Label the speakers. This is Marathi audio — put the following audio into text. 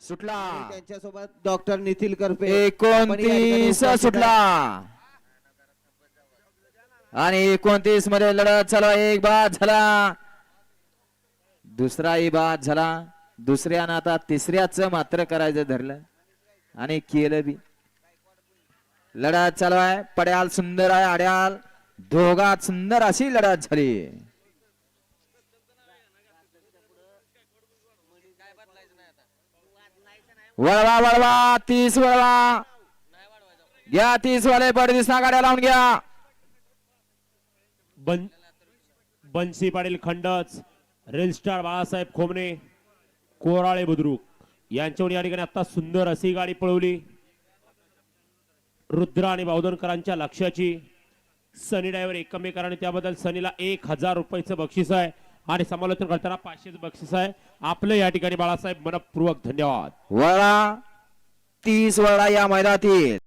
Speaker 1: सुटला
Speaker 2: त्यांच्यासोबत डॉक्टर निथिल करपे
Speaker 1: 29 सुटला आणि 29 मध्ये लढत चालू आहे. एक बाद झाला, दुसराही बाद झाला. दुसऱ्यानं आता तिसऱ्याच मात्र करायचं धरलं आणि केलं बी. लढत चालू आहे. पड्याल सुंदर आहे, आड्याल दोघात सुंदर अशी लढत झाली. वळवा वळवा 30 वळवा घ्या, 30 वाले बडदिसना गाड्या लावून घ्या.
Speaker 3: बंसी पाटील खंडच, रेल स्टार बाळासाहेब खोमणे, कोराळे बुद्रुक यांच्यावर या ठिकाणी आता सुंदर अशी गाडी पळवली. रुद्र आणि बावधनकरांच्या लक्ष्याची. सनी ड्रायव्हर एकमेकांनी त्याबद्दल सनीला 1000 रुपयाचं बक्षीस आहे आणि समालोचन करताना 500 बक्षीस आहे. आपलं या ठिकाणी बाळासाहेब मनपूर्वक धन्यवाद.
Speaker 1: वळा 30 वळा या मैदानातील